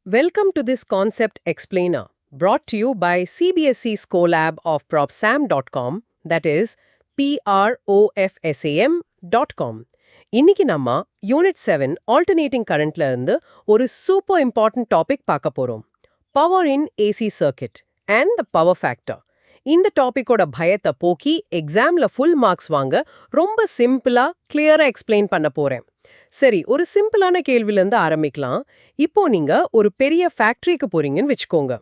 Welcome to this Concept Explainer, brought to you by CBSE Scolab of propsam.com, that is PROFSAM.com. இன்னைக்கு நம்ம unit 7 alternating கரண்ட்ல இருந்து ஒரு super important topic பார்க்க போறோம். Power in AC circuit and the power factor. இந்த டாபிக்கோட பயத்தை போக்கி எக்ஸாம்ல ஃபுல் மார்க்ஸ் வாங்க ரொம்ப சிம்பிளா கிளியரா எக்ஸ்பிளைன் பண்ண போறேன். சரி, ஒரு சிம்பிளான கேள்வில இருந்து ஆரம்பிக்கலாம். இப்போ நீங்க ஒரு பெரிய ஃபேக்டரிக்கு போறீங்கன்னு வெச்சுக்கோங்க.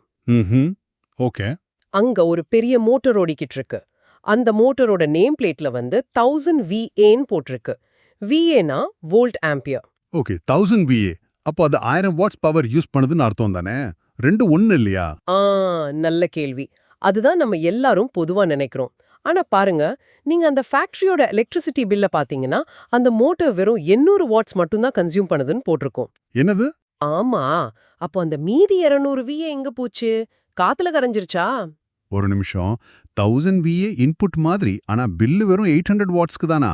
ஓகே. அங்க ஒரு பெரிய மோட்டார் ஓடிக்கிட்டு இருக்கு. அந்த மோட்டரோட நேம் பிளேட்ல வந்து 1000 VAன்னு போட்டிருக்கு. VAனா வோல்ட் ஆம்பியர். Okay, 1000 VA. அப்போ அது 1000 வாட்ஸ் பவர் யூஸ் பண்ணுதுன்னு அர்த்தம் தானே? ரெண்டு ஒண்ணு இல்லையா? நல்ல கேள்வி. அதுதான் நம்ம எல்லாரும் பொதுவா நினைக்கிறோம். ஆனா பாருங்க, நீங்க அந்த ஃபேக்டரியோட எலக்ட்ரிசிட்டி பில்ல பாத்தீங்கன்னா அந்த மோட்டார் வெறும் 800 வாட்ஸ் மட்டும்தான் கன்சியூம் பண்ணுதுன்னு போட்டிருக்கும். என்னது? ஆமா. அப்போ அந்த மீதி 200 VA எங்க போச்சு? காத்துல கரைஞ்சிருச்சா? ஒரு நிமிஷம். 1000 VA இன்புட் மாதிரி, ஆனா பில்லு வெறும் 800 வாட்ஸ்க்கு தானா?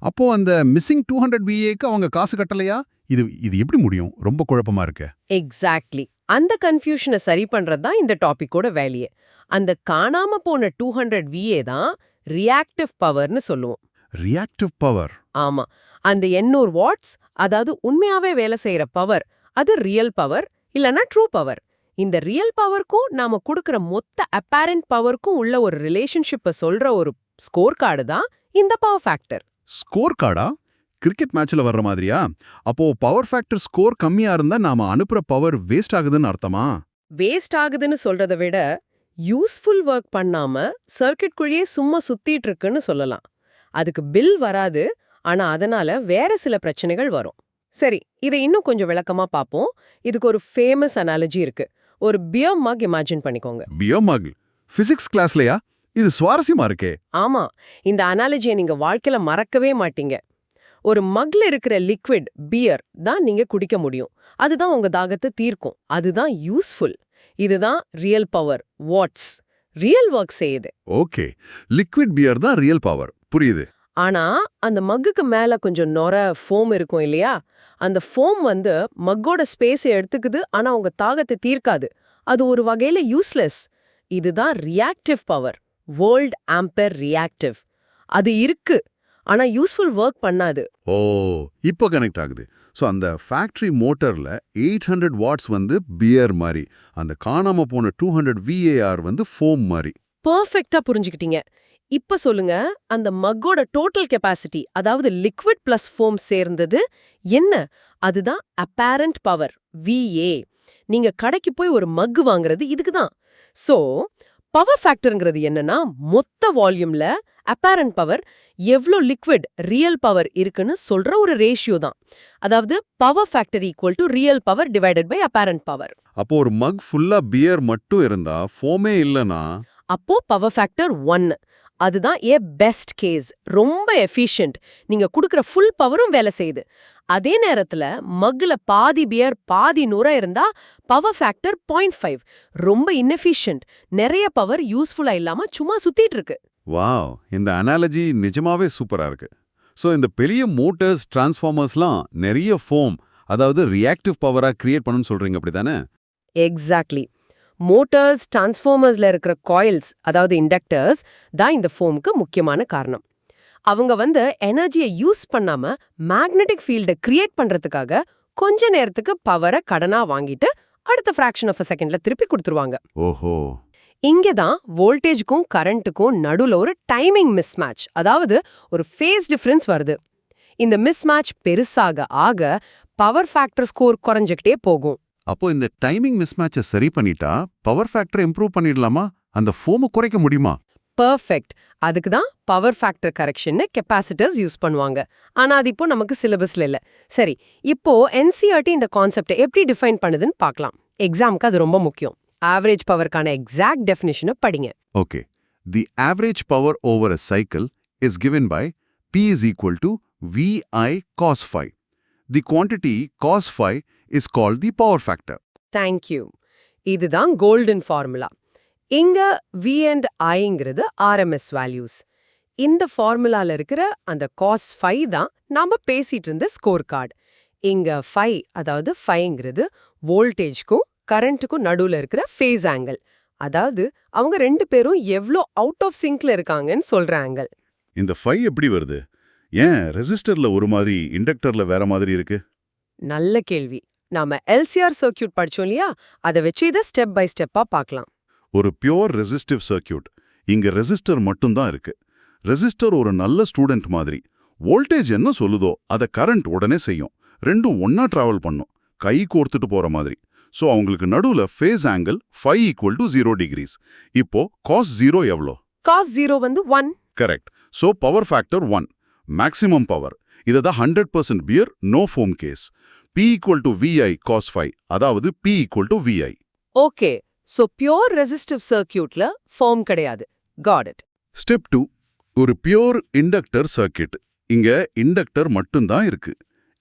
அப்போ அந்த மிஸ்ஸிங் 200 VAக்கு அவங்க காசு கட்டலையா? இது எப்படி முடியும்? ரொம்ப குழப்பமா இருக்கு. எக்ஸாக்ட்லி. அந்த கன்ஃபியூஷனை சரி பண்றது தான் இந்த டாபிக்கோட வேலையே. அந்த காணாம போன 200 VA தான் ரியாக்டிவ் பவர்னு சொல்லுவோம். Reactive power. ஆமா. அந்த 800 வாட்ஸ், அதாவது உண்மையாவே வேலை செய்யற பவர், அது ரியல் பவர் இல்லனா ட்ரூ பவர். இந்த ரியல் பவர்க்கும் நாம கொடுக்கிற மொத்த அப்பேரண்ட் பவர்க்கும் உள்ள ஒரு ரிலேஷன்ஷிப்பை சொல்ற ஒரு ஸ்கோர் கார்டு தான் இந்த பவர் ஃபேக்டர். ஸ்கோர் கார்டா? கிரிக்கெட் மேட்ச்ல வர்ற மாதிரியா? அப்போ பவர் ஃபேக்டர் ஸ்கோர் கம்மியா இருந்தா நாம அனுப்புற பவர் வேஸ்ட் ஆகுதுன்னு அர்த்தமா? வேஸ்ட் ஆகுதுன்னு சொல்றதை விட யூஸ்ஃபுல் ஒர்க் பண்ணாம சர்க்கிட் குழியே சும்மா சுத்திட்டு இருக்குன்னு சொல்லலாம். அதுக்கு பில் வராது, ஆனா அதனால வேற சில பிரச்சனைகள் வரும். சரி, இதை இன்னும் கொஞ்சம் விளக்கமா பார்ப்போம். இதுக்கு ஒரு ஃபேமஸ் அனாலஜி இருக்கு. ஒரு பியர் மக் இமேஜின் பண்ணிக்கோங்க. பியர் மக்? பிசிக்ஸ் கிளாஸ்லயா? இது சுவாரஸ்யமா இருக்கே. ஆமா, இந்த அனாலஜியை நீங்க வாழ்க்கையில மறக்கவே மாட்டீங்க. ஒரு மக்ல இருக்கிற லிக்விட் பியர் தான் நீங்க குடிக்க முடியும். அதுதான் உங்க தாகத்தை தீர்க்கும். அதுதான் யூஸ்ஃபுல். இதுதான் real power, watts. Real work செய்யுது. ஓகே, லிக்விட் பியர் தான் ரியல் பவர். புரியுது. ஆனா அந்த மக்குக்கு மேல கொஞ்சம் நொர ஃபோம் இருக்கும் இல்லையா? அந்த ஃபோம் வந்து மக்கோட ஸ்பேஸை எடுத்துக்குது, ஆனா உங்க தாகத்தை தீர்க்காது. அது ஒரு வகையில யூஸ்லெஸ். இதுதான் reactive power, volt Amber reactive. அது இருக்கு, ஆனா யூஸ்ஃபுல் ஒர்க் பண்ணாது. ஓ, இப்போ கனெக்ட் ஆகுது. ஸோ அந்த ஃபேக்டரி மோட்டர்ல 800 வாட்ஸ் வந்து பியர் மாதிரி, அந்த காணாம போன 200 VAR வந்து ஃபோம் மாதிரி. பெர்ஃபெக்ட்டா புரிஞ்சுக்கிட்டீங்க. இப்ப சொல்லுங்க, அந்த மக்கோட டோட்டல் கெப்பாசிட்டி, அதாவது லிக்விட் பிளஸ் ஃபோம் சேர்ந்தது என்ன? அதுதான் அப்பேரண்ட் பவர், VA. நீங்க கடைக்கு போய் ஒரு மக் வாங்குறது இதுக்கு தான். சோ பவர் ஃபேக்டர்ங்கிறது என்னன்னா, மொத்த வால்யூம்ல அப்பேரண்ட் பவர் எவ்ளோ லிக்விட் ரியல் பவர் இருக்குன்னு சொல்ற ஒரு ரேஷியோ தான். அதாவது power factor equal to real power divided by apparent power. அப்போ ஒரு மக் ஃபுல்லா பியர் மட்டும் இருந்தா, ஃபோமே இல்லனா, அப்போ பவர் ஃபேக்டர் 1. அதுதான் பெஸ்ட் கேஸ், ரொம்ப எஃபிஷியன்ட். நீங்க கொடுக்கிற ஃபுல் பவரும் வேலை செய்யுது. அதே நேரத்துல மக்ல பாதி பியர் பாதி நுர இருந்தா பவர் ஃபேக்டர் 0.5, ரொம்ப இன்எஃபிஷியன்ட். நிறைய பவர் யூஸ்ஃபுல்லா இல்லாம சும்மா சுத்திட்டு இருக்கு. வாவ், இந்த அனாலஜி நிஜமாவே சூப்பரா இருக்கு. ஸோ இந்த பெரிய மோட்டர்ஸ், டிரான்ஸ்ஃபார்மர்ஸ்லாம் நிறைய ஃபோம், அதாவது ரியாக்டிவ் பவரா கிரியேட் பண்ணுன்னு சொல்றீங்க, அப்படிதானே? எக்ஸாக்ட்லி. மோட்டார்ஸ், டிரான்ஸ்ஃபார்மர்ஸ்ல இருக்கிற காயில்ஸ், அதாவது இண்டக்டர்ஸ் தான் இந்த ஃபோமுக்கு முக்கியமான காரணம். அவங்க வந்து எனர்ஜியை யூஸ் பண்ணாம மேக்னெட்டிக் ஃபீல்டை கிரியேட் பண்றதுக்காக கொஞ்ச நேரத்துக்கு பவரை கடனா வாங்கிட்டு அடுத்த ஃபிராக்ஷன் ஆஃப் அ செகண்ட்ல திருப்பி கொடுத்துருவாங்க. ஓஹோ. இங்கதான் வோல்டேஜுக்கும் கரண்ட்டுக்கும் நடுவுல ஒரு டைமிங் மிஸ்மேட்ச், அதாவது ஒரு ஃபேஸ் டிஃபரன்ஸ் வருது. இந்த மிஸ்மேட்ச் பெருசாக ஆக பவர் ஃபேக்டர் ஸ்கோர் குறைஞ்சிக்கிட்டே போகும். அப்போ இந்த டைமிங் மிஸ்மேட்சை சரி பண்ணிட்டா பவர் ஃபேக்டரை இம்ப்ரூவ் பண்ணிடலாமா? அந்த ஃபோமை குறைக்க முடியுமா? பெர்ஃபெக்ட். அதுக்கு தான் பவர் ஃபேக்டர் கரெக்ஷன்னு கெப்பாசிட்டர்ஸ் யூஸ் பண்ணுவாங்க. ஆனா அது இப்போ நமக்கு சிலபஸ்ல இல்ல. சரி, இப்போ NCERT இந்த கான்செப்டை எப்படி டிஃபைன் பண்ணுதுன்னு பார்க்கலாம். எக்ஸாமுக்கு அது ரொம்ப முக்கியம். ஆவரேஜ் பவர்க்கான எக்ஸாக்ட் டெஃபினிஷனை படிங்க. Okay. The average power over a cycle is given by P is equal to VI cos phi. The quantity cos phi is called the power factor. Thank you. இதுதான் கோல்டன் ஃபார்முலா. இங்க V and Iங்கிறது RMS values. இந்த ஃபார்முலால இருக்கிற அந்த cos phi தான் நாம பேசிட்டு இருந்த score card. இங்க ஃபை அதாவது ஃபைங்கிறது வோல்டேஜ்க்கும் கரண்ட்டுக்கும் நடுவுல இருக்கிற ஃபேஸ் ஆங்கிள். அதாவது அவங்க ரெண்டு பேரும் எவ்ளோ அவுட் ஆஃப் சிங்க்ல இருக்காங்கன்னு சொல்ற ஆங்கிள். இந்த ஃபை எப்படி வருது? ஏன் ரெசிஸ்டர்ல ஒரு மாதிரி இண்டக்டர்ல வேற மாதிரி இருக்கு? நல்ல கேள்வி. நாம எல்சிஆர் சர்க்யூட் படிச்சோம் இல்லையா, அதை வச்சு இதை ஸ்டெப் பை ஸ்டெப்பா பார்க்கலாம். ஒரு பியோர் ரெசிஸ்டிவ் சர்க்யூட். இங்க ரெசிஸ்டர் மட்டும்தான் இருக்கு. ரெசிஸ்டர் ஒரு நல்ல ஸ்டூடெண்ட் மாதிரி. வோல்டேஜ் என்ன சொல்லுதோ அதை கரண்ட் உடனே செய்யும். ரெண்டும் ஒன்னா டிராவல் பண்ணும், கை கோர்த்துட்டு போற மாதிரி. சோ அவங்களுக்கு நடுவுல ஃபேஸ் ஆங்கிள் φ = 0 டிகிரிஸ். இப்போ cos 0 எவ்வளோ? cos 0 வந்து 1. Correct. So power factor 1. Maximum power. இதுதான் 100% pure no form case. P = VI cos φ, அதாவது P = VI. Okay, so pure resistive சர்க்யூட்ல ஃபார்ம் கிடையாது. Got it. ஸ்டெப் 2. ஒரு பியோர் இண்டக்டர் சர்க்கிட். இங்க inductor மட்டும்தான் இருக்கு.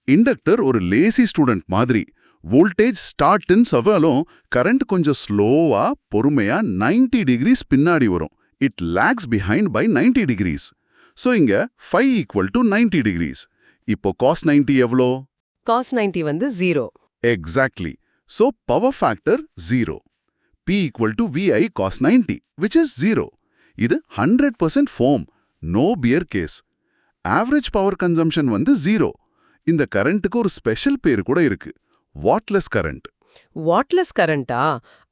இண்டக்டர் ஒரு லேசி ஸ்டூடெண்ட் மாதிரி. வோல்டேஜ் ஸ்டார்ட்னு சவாலும் கரண்ட் கொஞ்சம் ஸ்லோவா பொறுமையா 90 டிகிரிஸ் பின்னாடி வரும். It lags behind by 90 degrees. So இங்க φ = 90 டிகிரிஸ். இப்போ cos 90 எவ்வளோ? cos 90 வந்து 0. Exactly. So power factor 0. P = VI cos 90, which is 0. இது 100% foam, no beer case. Average power consumption வந்து 0. இந்த கரண்ட்டுக்கு ஒரு ஸ்பெஷல் பேர் கூட இருக்கு, வாட்லெஸ் கரண்ட். வாட்லெஸ் கரண்டா?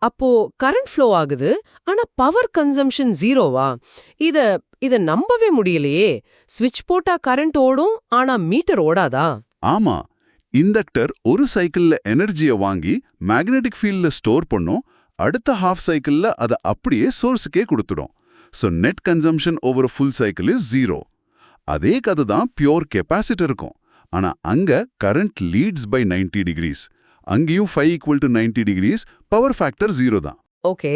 அப்போ கரண்ட் ஃப்ளோ ஆகுது, ஆனா பவர் கன்சம்ஷன் 0வா? இத நம்பவே முடியலையே. ஸ்விட்ச் போட்டா கரண்ட் ஓடும், ஆனா மீட்டர் ஓடாதா? ஆமா, இண்டக்டர் ஒரு சைக்கிள்ல எனர்ஜியை வாங்கி மேக்னெட்டிக் ஃபீல்ட்ல ஸ்டோர் பண்ணும். அடுத்த ஹாஃப் சைக்கிள்ல அதை அப்படியே சோர்ஸுக்கே கொடுத்துடும். So net consumption over full cycle is 0. அதே கதை தான் பியோர் கெப்பாசிட்டருக்கும். ஆனா அங்க கரண்ட் லீட்ஸ் பை 90 டிகிரிஸ். அங்கேயும் φ = 90 டிகிரிஸ், பவர் ஃபேக்டர் 0 தான். ஓகே,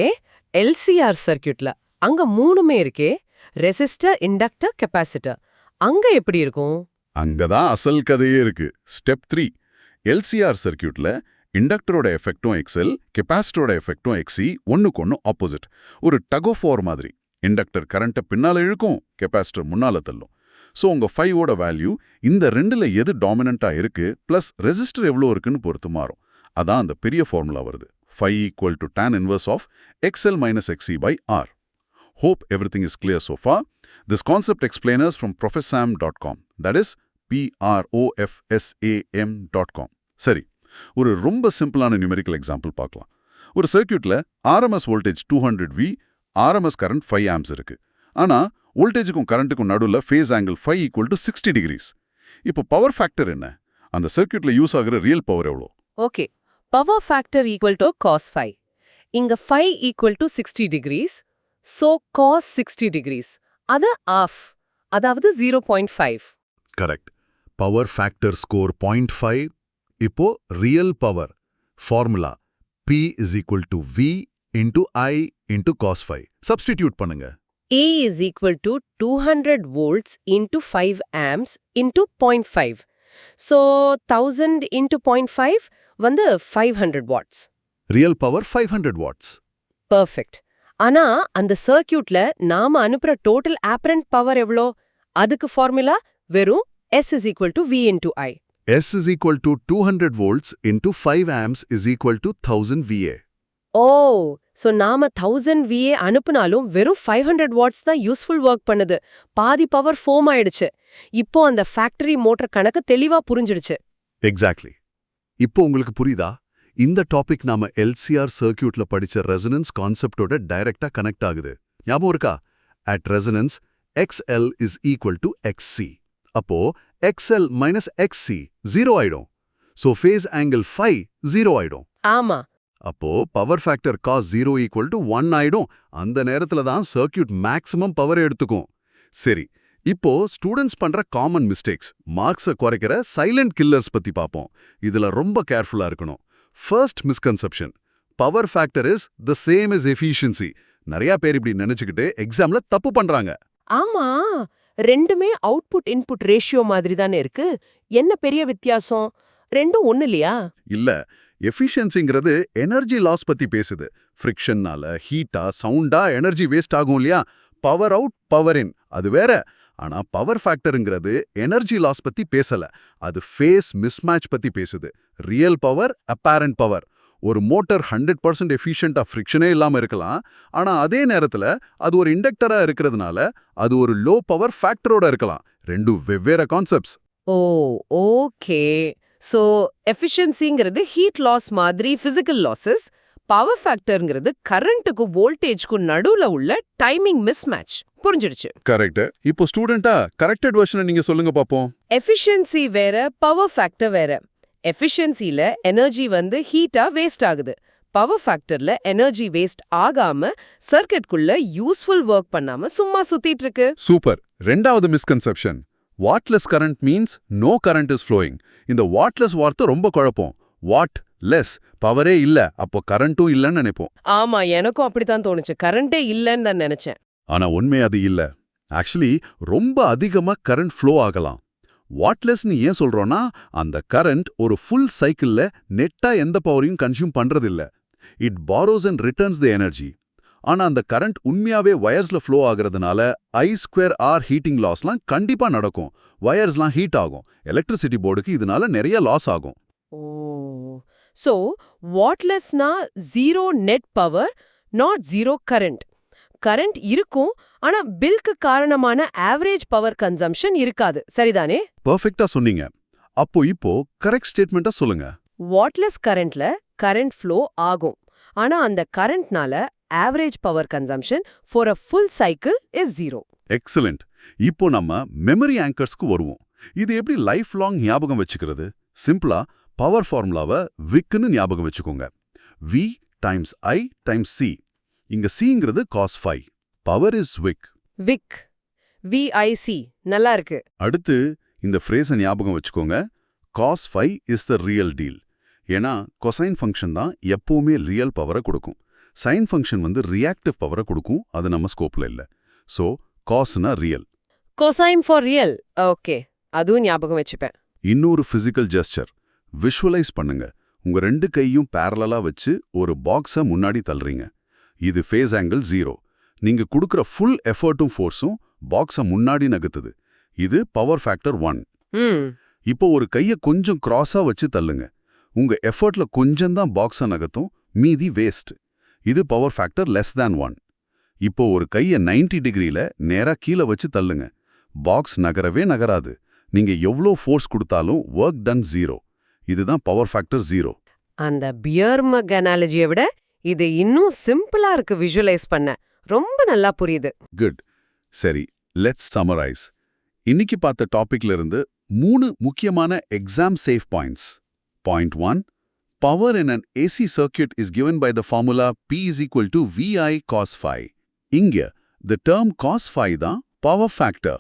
எல்சிஆர் சர்க்யூட்ல அங்க மூணுமே இருக்கே, ரெசிஸ்டர், இண்டக்டர், கெப்பாசிட்டர். அங்க எப்படி இருக்கும்? அங்கதான் அசல் கதையே இருக்கு. ஸ்டெப் 3. எல்சிஆர் சர்க்யூட்ல இண்டக்டரோட எஃபெக்டும் XL, கெப்பாசிட்டரோட எஃபெக்டும் XC ஒன்னுக்கொன்னு ஆப்போசிட். ஒரு டக் ஆஃப் வார் மாதிரி. இண்டக்டர் கரண்ட்டை பின்னால இழுக்கும், கெப்பாசிட்டர் முன்னால தள்ளும். ஸோ உங்க ஃபைவோட வேல்யூ இந்த ரெண்டுல எது டாமினண்டா இருக்கு பிளஸ் ரெசிஸ்டர் எவ்வளோ இருக்குன்னு பொறுத்து மாறும். அதான் அந்த பெரிய ஃபார்முலா வருது. φ = tan inverse of XL - XC by R. Hope everything is clear so far. This concept explainers from professam.com. That is profsam.com. சரி, ஒரு ரொம்ப சிம்பிளான நியூமெரிக்கல் எக்ஸாம்பிள் பார்க்கலாம். ஒரு சர்க்யூட்ல RMS voltage 200V, RMS current 5 amps இருக்கு. ஆனா வோல்டேஜுக்கும் கரண்ட்டுக்கும் நடுவுல ஃபேஸ் ஆங்கிள் φ = 60 டிகிரிஸ். இப்போ பவர் ஃபேக்டர் என்ன? அந்த சர்க்யூட்ல யூஸ் ஆகுற ரியல் பவர் எவ்வளோ? Okay, power factor = cos φ. இங்க φ = 60 டிகிரிஸ், சோ cos 60 டிகிரிஸ். அது ஆஃப், அதாவது 0.5. கரெக்ட். Power factor score 0.5. இப்போ real power formula P = V × I × cos φ. Substitute பண்ணுங்க. A is equal to 200 volts into 5 amps into 0.5. So 1000 into 0.5 வந்து 500 watts. Real power 500 watts. Perfect. ஆனா அந்த சர்க்யூட்ல நாம அனுப்புற total apparent power எவ்வளோ? அதுக்கு ஃபார்முலா வெறும் S is equal to V into I. S is equal to 200 volts into 5 amps is equal to 1000 VA. ஓ, so நாம 1000 VA அனுப்புனாலும் வெறும் 500 வாட்ஸ் தான் யூஸ்ஃபுல் ஒர்க் பண்ணுது. பாதி பவர் ஃபோம் ஆயிடுச்சு. இப்போ அந்த ஃபேக்டரி மோட்டர் கணக்கு தெளிவா புரிஞ்சிடுச்சு. எக்ஸாக்ட்லி. இப்போ உங்களுக்கு புரியுதா? இந்த டாபிக் நாம LCR சர்க்யூட்ல படிச்ச ரெசனன்ஸ் கான்செப்டோட டைரக்டா கனெக்ட் ஆகுது. ஞாபகம் இருக்கா? At resonance, XL is equal to XC. அப்போ XL - XC 0 ஆயிடும். சோ ஃபேஸ் ஆங்கிள் φ 0 ஆயிடும். ஆமா. அப்போ பவர் ஃபேக்டர் cos 0 = 1 ஆயிடும். அந்த நேரத்துல தான் சர்க்யூட் மேக்ஸிமம் பவர் எடுத்துக்கும். சரி, இப்போ ஸ்டூடெண்ட்ஸ் பண்ற காமன் மிஸ்டேக்ஸ், மார்க்ஸை குறைக்கிற சைலண்ட் கில்லர்ஸ் பத்தி பார்ப்போம். இதுல ரொம்ப கேர்ஃபுல்லா இருக்கணும். First misconception, power factor is the same as efficiency. நிறைய பேர் இப்படி நினைச்சுக்கிட்டு எக்ஸாம்ல தப்பு பண்றாங்க. ஆமா, ரெண்டுமே அவுட்புட் இன்புட் ரேஷியோ மாதிரி தானே இருக்கு. என்ன பெரிய வித்தியாசம்? ரெண்டும் ஒண்ணு இல்லையா? இல்ல, எஃபிஷியன்சிங்கிறது எனர்ஜி லாஸ் பத்தி பேசுது. ஃப்ரிக்ஷன்னால ஹீட்டா சவுண்டா எனர்ஜி வேஸ்ட் ஆகும் இல்லையா? பவர் அவுட் பவர் இன் அது வேற. ஆனா பவர் ஃபேக்டர்ங்கிறது எனர்ஜி லாஸ் பத்தி பேசல. அது ஃபேஸ் மிஸ்மேட்ச் பத்தி பேசுது. Real power, apparent power. ஒரு மோட்டார் 100% எஃபிஷியண்டா ஃப்ரிக்ஷனே இல்லாம இருக்கலாம். ஆனா அதே நேரத்துல அது ஒரு இண்டக்டரா இருக்கிறதுனால அது ஒரு லோ பவர் ஃபேக்டரோட இருக்கலாம். ரெண்டும் வெவ்வேறு கான்செப்ட்ஸ். ஓ ஓகே. சோ எஃபிஷியன்சிங்கிறது ஹீட் லாஸ் மாதிரி பிசிக்கல் லாசஸ், பவர் ஃபேக்டர்ங்கிறது கரண்ட்டுக்கு வோல்டேஜ்க்கு நடுவுல உள்ள டைமிங் மிஸ்மேட்ச். புரிஞ்சிடுச்சு. கரெக்ட். இப்போ ஸ்டூடெண்டா கரெக்டட் வெர்ஷனை நீங்க சொல்லுங்க பாப்போம். எஃபிஷியன்சி வேற, பவர் ஃபேக்டர் வேற. எஃபிஷியன்சில எனர்ஜி ஹீட்டா வேஸ்ட் ஆகுது. பவர் ஃபேக்டர்ல எனர்ஜி வேஸ்ட் ஆகாம சர்க்கிட்குள்ள யூஸ்ஃபுல் ஒர்க் பண்ணாம சும்மா சுத்திட்டு இருக்கு. சூப்பர். ரெண்டாவது misconception, wattless current means no current is flowing. இந்த வாட்லெஸ் வார்த்தை ரொம்ப குழப்பம். வாட் லெஸ், பவரே இல்ல, அப்போ கரண்ட்டும் இல்லன்னு நினைப்போம். ஆமா, எனக்கும் அப்படித்தான் தோணுச்சு. கரண்டே இல்லன்னு தான் நினைச்சேன். ஆனா உண்மை அது இல்ல. ஆக்சுவலி ரொம்ப அதிகமா கரண்ட் ஃப்ளோ ஆகலாம். வாட்லெஸ்னு ஏன் சொல்றோம்னா, அந்த கரண்ட் ஒரு ஃபுல் சைக்கிள்ல நெட்டா எந்த பவரையும் கன்சியூம் பண்றதில்ல. It borrows and returns the energy. ஆனா அந்த கரண்ட் உண்மையாவே வயர்ஸ்ல ஃப்ளோ ஆகுறதுனால I²R ஹீட்டிங் லாஸ்லாம் கண்டிப்பா நடக்கும். வயர்ஸ்லாம் ஹீட் ஆகும். எலக்ட்ரிசிட்டி போர்டுக்கு இதனால நிறைய லாஸ் ஆகும். ஓ, சோ வாட்லெஸ்னா zero net power, not zero current. Current இருக்கும், ஆனா பில்க்கு காரணமான ஆவரேஜ் பவர் கன்சம்ஷன் இருக்காது. சரிதானே? பெர்ஃபெக்ட்டா சொன்னீங்க. அப்போ இப்போ கரெக்ட் ஸ்டேட்மெண்ட்டா சொல்லுங்க. வாட்லெஸ் கரண்ட்ல கரண்ட் ஃப்ளோ ஆகும், ஆனா அந்த கரண்ட்னால average power consumption for a full cycle is zero. Excellent. இப்போ நம்ம மெமரி ஆங்கர்ஸ்க்கு வருவோம். இது எப்படி லைஃப் லாங் ஞாபகம் வச்சுக்கிறது? சிம்பிளா பவர் ஃபார்முலாவை விக்னு ஞாபகம் வச்சுக்கோங்க. V times I times C. இங்க Cங்கிறது cos phi. Power is VIC. VIC, VIC. நல்லா இருக்கு. அடுத்து இந்த ஃப்ரேஸை ஞாபகம் வச்சுக்கோங்க. cos phi is the real deal. ஏன்னா கொசைன் ஃபங்க்ஷன் தான் எப்பவுமே ரியல் பவரை கொடுக்கும். சைன் ஃபங்க்ஷன் ரியாக்டிவ் பவரை கொடுக்கும். அது நம்ம ஸ்கோப்ல இல்ல. ஸோ காஸ்னா real. Cosine for real. Okay, அதுவும் ஞாபகம் வச்சுப்பேன். இன்னொரு ஃபிசிக்கல் ஜெஸ்டர் விஷுவலைஸ் பண்ணுங்க. உங்க ரெண்டு கையும் பேரலா வச்சு ஒரு பாக்ஸை முன்னாடி தள்ளுறீங்க. இது ஃபேஸ் ஆங்கிள் 0. நீங்க கொடுக்குற ஃபுல் எஃபர்ட்டும் ஃபோர்ஸும் பாக்ஸை முன்னாடி நகர்த்துது. இது பவர் ஃபேக்டர் 1. இப்போ ஒரு கையை கொஞ்சம் கிராஸா வச்சு தள்ளுங்க. உங்க எஃபர்ட்ல கொஞ்சம் தான் பாக்ஸை நகர்த்தும், மீதி வேஸ்ட். இது பவர் ஃபேக்டர் லெஸ் தேன் 1. இப்போ ஒரு கையை 90 டிகிரியில நேரா கீழே வச்சு தள்ளுங்க. பாக்ஸ் நகரவே நகராது. நீங்க எவ்வளோ ஃபோர்ஸ் கொடுத்தாலும் ஒர்க் டன் 0. இதுதான் பவர் ஃபேக்டர் 0. அந்த பியர் மக் அனாலஜியை விட இது இன்னும் சிம்பிளா இருக்கு விஷுவலைஸ் பண்ண. ரொம்ப நல்லா புரியுது. குட். சரி, லெட்ஸ் சம்மரைஸ். இன்னைக்கு பார்த்த டாபிக்ல இருந்து 3 முக்கியமான exam safe points. Point 1, power in an AC circuit is given by the formula P is equal to VI cos phi. இங்க the term cos phi தான் power factor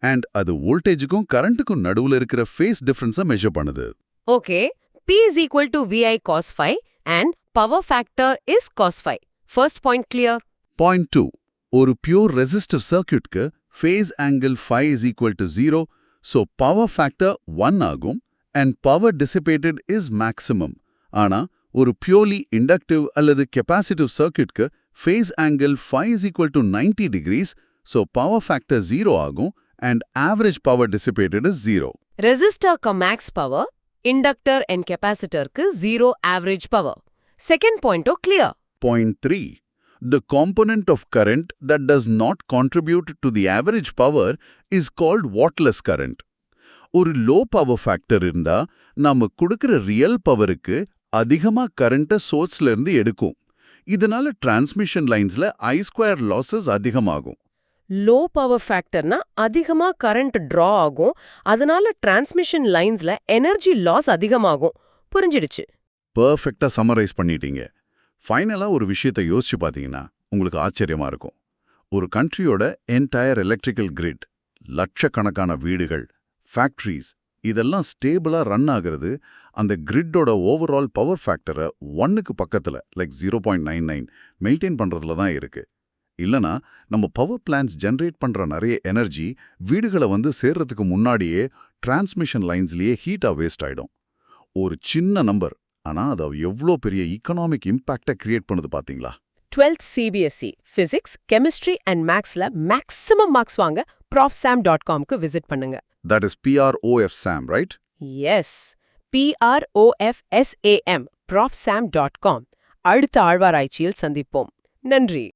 and அது வோல்டேஜுக்கும் கரண்ட்டுக்கும் நடுவுல இருக்கிற phase difference-அ மெஷர் பண்ணுது. Okay, P is equal to VI cos phi and power factor is cos phi. First point clear. Point 2, ஒரு pure resistive சர்க்யூட்க்கு phase angle phi is equal to 0, so power factor 1 ஆகும் and power dissipated is maximum. ஆனா ஒரு purely inductive அல்லது capacitive சர்க்யூட்க்கு phase angle phi is equal to 90 degrees, so power factor 0 ஆகும் and average power dissipated is 0. ரெசிஸ்டருக்கு max power, inductor and கெபாசிட்டருக்கு 0 average power. Second பாயிண்டோ clear. Point 3, the component of current that does not contribute to the average power is called wattless current. ஒரு low power factor இருந்தா நாம கொடுக்கிற real பவருக்கு அதிகமா கரண்ட்டை சோர்ஸ்ல இருந்து எடுக்கும். இதனால டிரான்ஸ்மிஷன் லைன்ஸ்ல I² லாசஸ் அதிகமாகும். லோ பவர் ஃபேக்டர்னா அதிகமா கரண்ட் டிரா ஆகும், அதனால டிரான்ஸ்மிஷன் லைன்ஸ்ல எனர்ஜி லாஸ் அதிகமாகும். புரிஞ்சிடுச்சு. பெர்ஃபெக்ட்டா சம்மரைஸ் பண்ணிட்டீங்க. ஃபைனலா ஒரு விஷயத்தை யோசிச்சு பார்த்தீங்கன்னா உங்களுக்கு ஆச்சரியமா இருக்கும். ஒரு கண்ட்ரியோட என்டையர் எலக்ட்ரிக்கல் கிரிட், லட்சக்கணக்கான வீடுகள், ஃபேக்ட்ரிஸ் இதெல்லாம் ஸ்டேபிளா ரன் ஆகிறது அந்த கிரிட்டோட ஓவரால் பவர் ஃபேக்டரை 1க்கு பக்கத்துல லைக் 0.99 மெயின்டைன் பண்றதுல தான் இருக்கு. இல்லனா நம்ம பவர் பிளான்ஸ் ஜெனரேட் பண்ற நிறைய எனர்ஜி வீடுகளை சேர்றதுக்கு முன்னாடியே டிரான்ஸ்மிஷன் லைன்ஸ்லயே ஹீட்டா வேஸ்ட் ஆயிடும். ஒரு சின்ன நம்பர், ஆனா அது எவ்வளோ பெரிய இக்கனாமிக் இம்பாக்டை கிரியேட் பண்ணுது பாத்தீங்களா? 12th CBSE physics chemistry and மேக்ஸ்ல மேக்ஸிமம் மார்க்ஸ் வாங்க profsam.comக்கு விசிட் பண்ணுங்க. That is PROFSAM, right? Yes, PROFSAM profsam.com. அடுத்த ஆழ்வாராய்ச்சியில் சந்திப்போம். நன்றி.